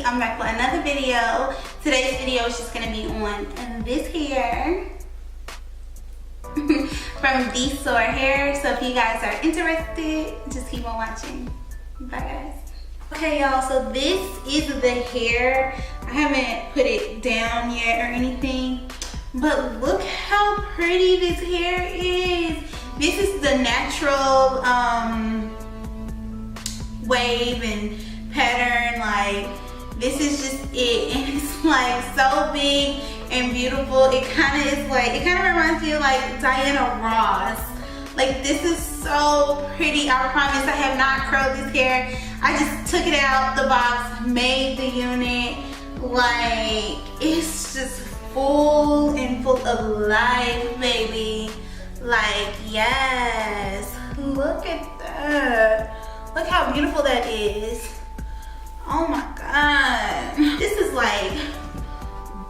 I'm back with another video. Today's video is just gonna be on this hair from Dsoar hair. So if you guys are interested, just keep on watching. Bye guys. Okay y'all, so this is the hair. I haven't put it down yet or anything, but look how pretty this hair is. This is the natural wave and pattern. Like, this is just it, and it's like so big and beautiful. It kind of reminds me of like Diana Ross. Like, this is so pretty. I promise I have not curled this hair. I just took it out the box, made the unit. Like, it's just full and full of life, baby. Like, yes, look at that. Look how beautiful that is. Oh my God. This is like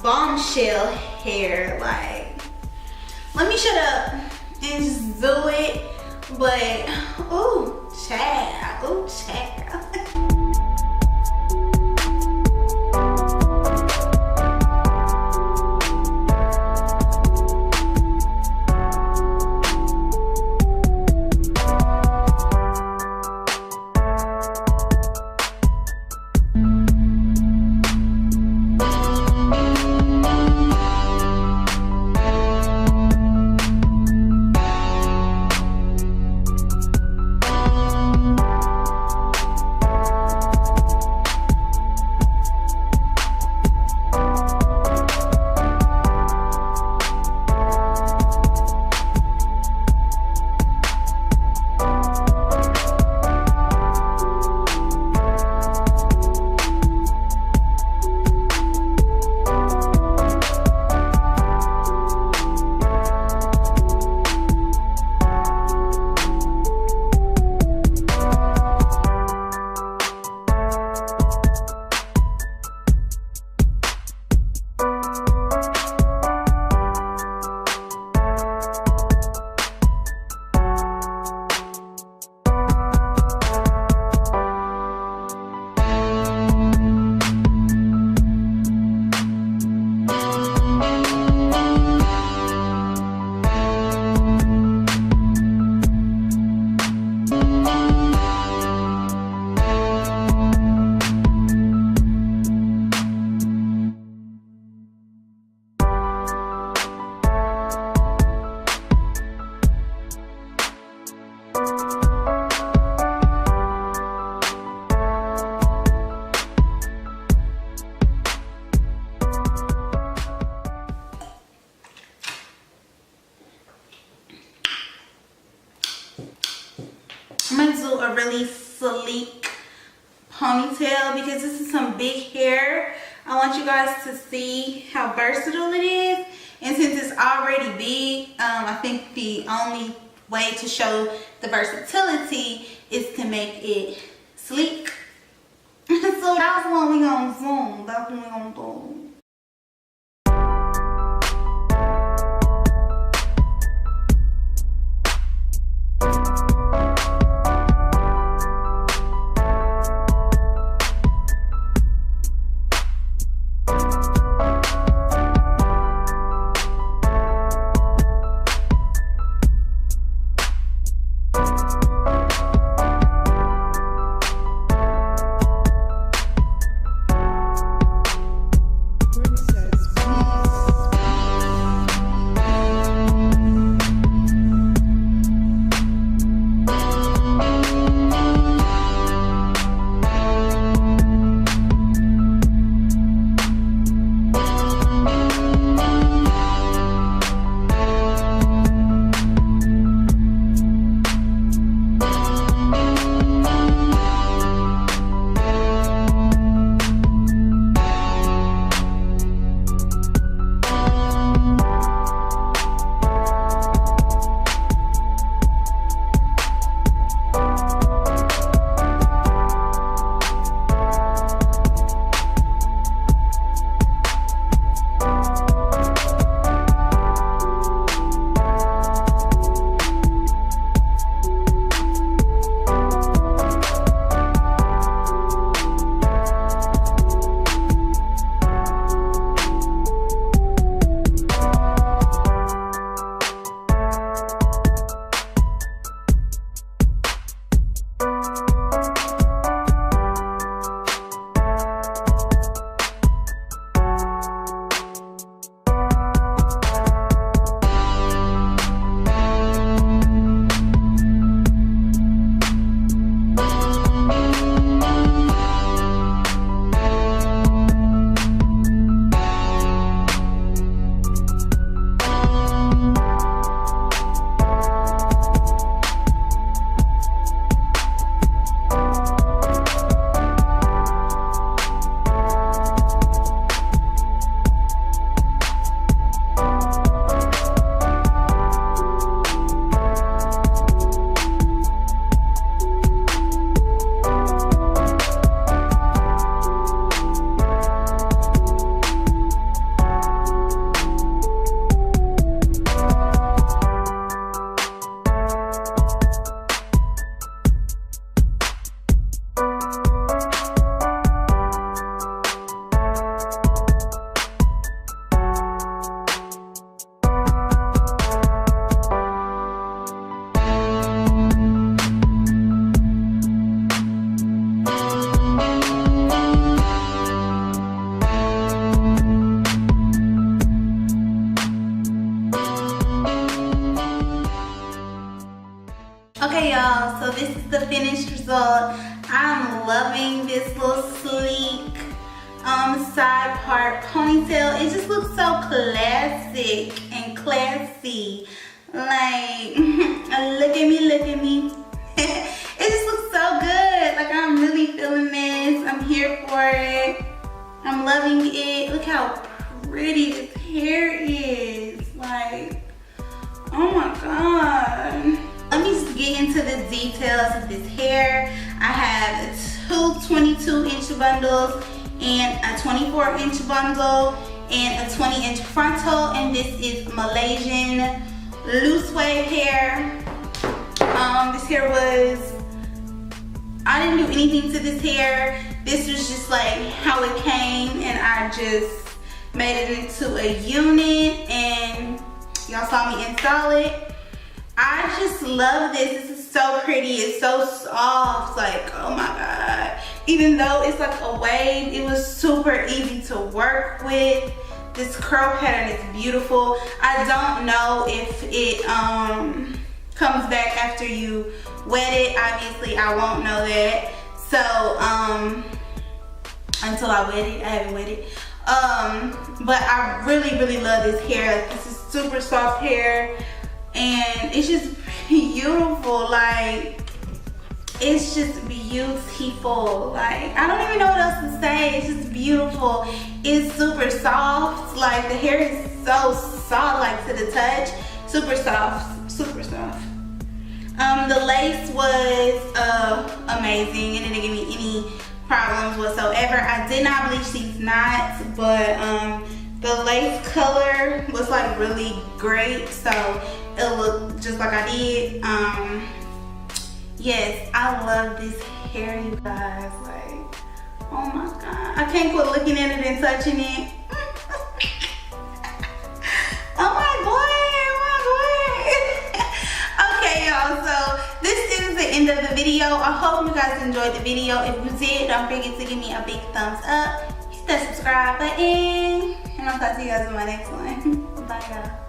bombshell hair. Like, let me shut up and just do it. But, oh, child, oh, child. I'm gonna do a really sleek ponytail because this is some big hair. I want you guys to see how versatile it is. And since it's already big, I think the only way to show the versatility is to make it sleek. So that's what we gonna zoom. That's what we gonna do. this is the finished result. I'm loving this little sleek side part ponytail. It just looks so classic and classy. Like, look at me, look at me. It just looks so good. Like, I'm really feeling this. I'm here for it. I'm loving it. Look how pretty this hair is. Like, oh my God. Let me just get into the details of this hair. I have two 22-inch bundles and a 24-inch bundle and a 20-inch frontal, and this is Malaysian loose wave hair. This hair was, I didn't do anything to this hair. This was just like how it came, and I just made it into a unit, and y'all saw me install it. I just love this. This is so pretty. It's so soft. Like, oh my God. Even though it's like a wave, it was super easy to work with. This curl pattern is beautiful. I don't know if it comes back after you wet it. Obviously, I won't know that. So, until I wet it, I haven't wet it. But I really, really love this hair. Like, this is super soft hair. And it's just beautiful. Like, it's just beautiful. Like, I don't even know what else to say. It's just beautiful. It's super soft. Like, the hair is so soft, like to the touch. Super soft, super soft. The lace was amazing. It didn't give me any problems whatsoever. I did not bleach these knots, but the lace color was like really great, so it looked just like I did. Yes, I love this hair, you guys. Like, oh my God, I can't quit looking at it and touching it. Oh my God, okay, y'all, so this is the end of the video. I hope you guys enjoyed the video. If you did, don't forget to give me a big thumbs up. Hit that subscribe button. And I'll talk to you guys in my next one. Bye, y'all.